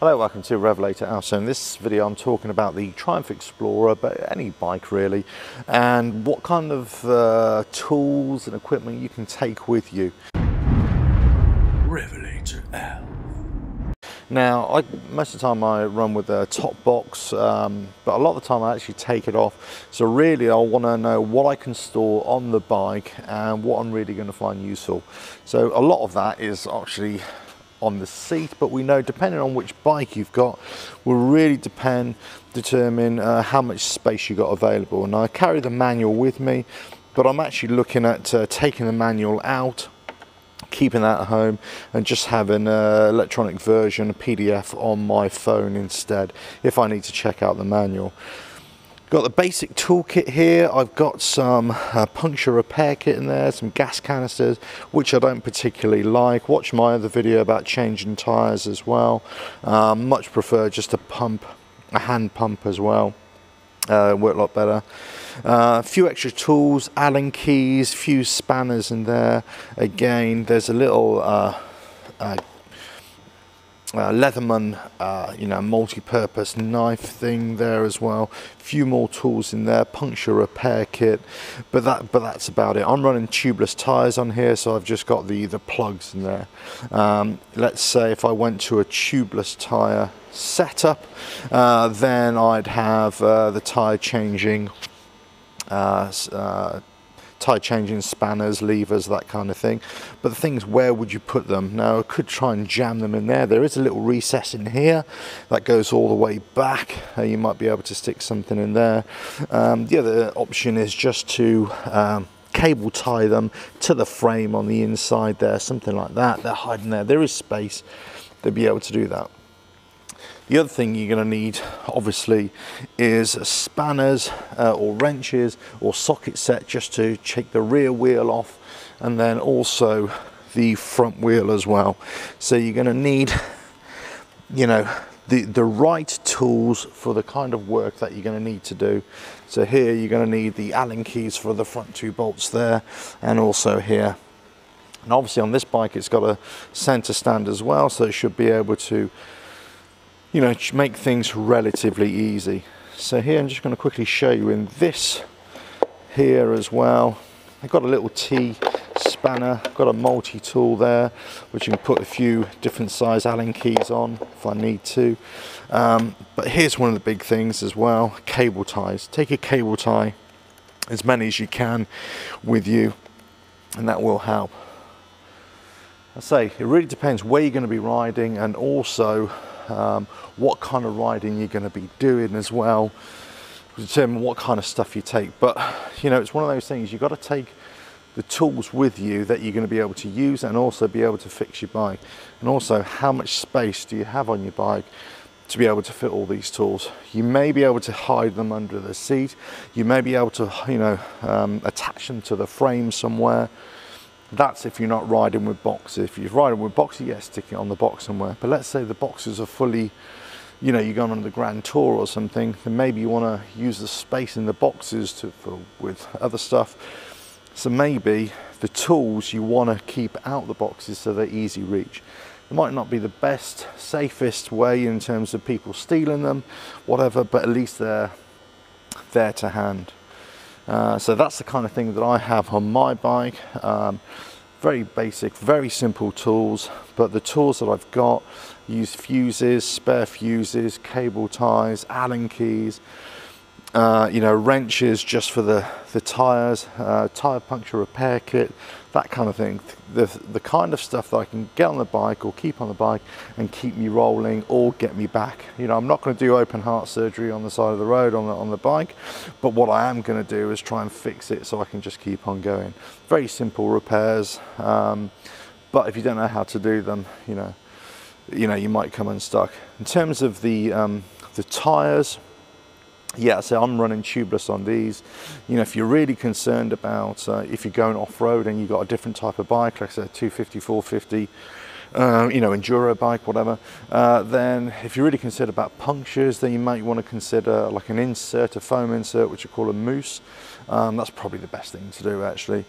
Hello, welcome to Revelator Auto. In this video I'm talking about the Triumph Explorer, but any bike really, and what kind of tools and equipment you can take with you. Revelator Auto. Now, most of the time I run with a top box, but a lot of the time I actually take it off. So really I want to know what I can store on the bike and what I'm really going to find useful. So a lot of that is actually on the seat, but we know depending on which bike you've got will really determine how much space you got available. And I carry the manual with me, but I'm actually looking at taking the manual out, keeping that at home, and just having an electronic version, a PDF on my phone instead if I need to check out the manual. Got the basic toolkit here. I've got some puncture repair kit in there, some gas canisters, which I don't particularly like. Watch my other video about changing tyres as well. Much prefer just a pump, a hand pump as well. Work a lot better. A few extra tools, Allen keys, few spanners in there. Again, there's a little Leatherman, multi-purpose knife thing there as well. Few more tools in there, puncture repair kit, but that's about it. I'm running tubeless tires on here, so I've just got the plugs in there. Let's say if I went to a tubeless tire setup, then I'd have the tire changing spanners, levers, that kind of thing. But the thing is, where would you put them? Now I could try and jam them in there. There is a little recess in here that goes all the way back. You might be able to stick something in there. The other option is just to cable tie them to the frame on the inside there, something like that. They're hiding there. There is space to be able to do that. The other thing you're going to need, obviously, is spanners or wrenches or socket set just to take the rear wheel off, and then also the front wheel as well. So you're going to need, the right tools for the kind of work that you're going to need to do. So here you're going to need the Allen keys for the front two bolts there, and also here. And obviously on this bike it's got a center stand as well, so it should be able to make things relatively easy. So here I'm just going to quickly show you in this here as well. I've got a little T spanner, got a multi-tool there which you can put a few different size Allen keys on if I need to. But here's one of the big things as well, cable ties. Take a cable tie, as many as you can with you, and that will help. I say it really depends where you're going to be riding, and also what kind of riding you're going to be doing as well, to determine what kind of stuff you take. But it's one of those things, you've got to take the tools with you that you're going to be able to use, and also be able to fix your bike. And also, how much space do you have on your bike to be able to fit all these tools? You may be able to hide them under the seat, you may be able to attach them to the frame somewhere. That's if you're not riding with boxes. If you're riding with boxes, yes, stick it on the box somewhere. But let's say the boxes are fully, you're going on the Grand Tour or something, then maybe you want to use the space in the boxes with other stuff. So maybe the tools you want to keep out the boxes so they're easy reach. It might not be the best, safest way in terms of people stealing them, whatever, but at least they're there to hand. So that's the kind of thing that I have on my bike. Very basic, very simple tools, but the tools that I've got use fuses, spare fuses, cable ties, Allen keys, wrenches just for the tires, tire puncture repair kit, that kind of thing. The kind of stuff that I can get on the bike or keep on the bike and keep me rolling or get me back. I'm not going to do open heart surgery on the side of the road on the bike, but what I am going to do is try and fix it so I can just keep on going. Very simple repairs, but if you don't know how to do them, you might come unstuck. In terms of the tires, yeah, so I'm running tubeless on these. If you're really concerned about if you're going off-road and you've got a different type of bike, like I said, 250, 450, you know, enduro bike, whatever, then if you're really concerned about punctures, then you might want to consider like an insert, a foam insert, which you call a mousse. That's probably the best thing to do, actually,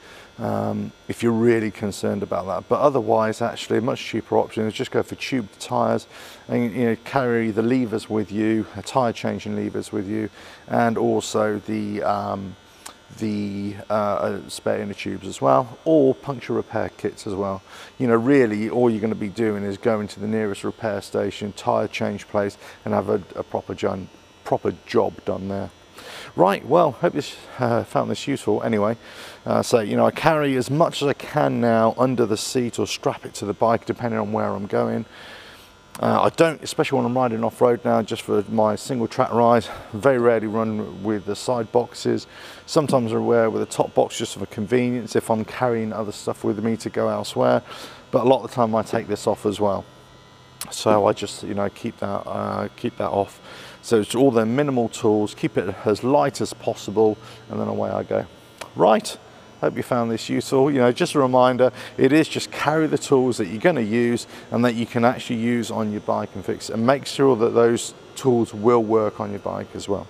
if you're really concerned about that. But otherwise, actually, a much cheaper option is just go for tubed tyres and, you know, carry the levers with you, tyre changing levers with you, and also the spare inner tubes as well, or puncture repair kits as well. You know, really all you're going to be doing is going to the nearest repair station, tyre change place, and have a proper job done there. Right, well, hope you found this useful. Anyway, so, you know, I carry as much as I can now under the seat or strap it to the bike depending on where I'm going. I don't, especially when I'm riding off-road now, just for my single track ride, very rarely run with the side boxes. Sometimes I wear with a top box just for convenience if I'm carrying other stuff with me to go elsewhere, but a lot of the time I take this off as well. So I just, you know, keep that off. So it's all the minimal tools, keep it as light as possible, and then away I go. Right, hope you found this useful. You know, just a reminder, it is just carry the tools that you're going to use and that you can actually use on your bike and fix it, and make sure that those tools will work on your bike as well.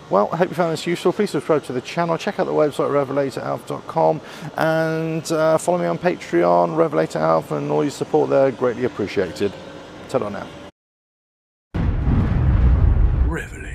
Well, I hope you found this useful. Please subscribe to the channel, check out the website revelatoralf.com, and follow me on Patreon, RevelatorAlf, and all your support there, greatly appreciated. Ta-da now. Revelation.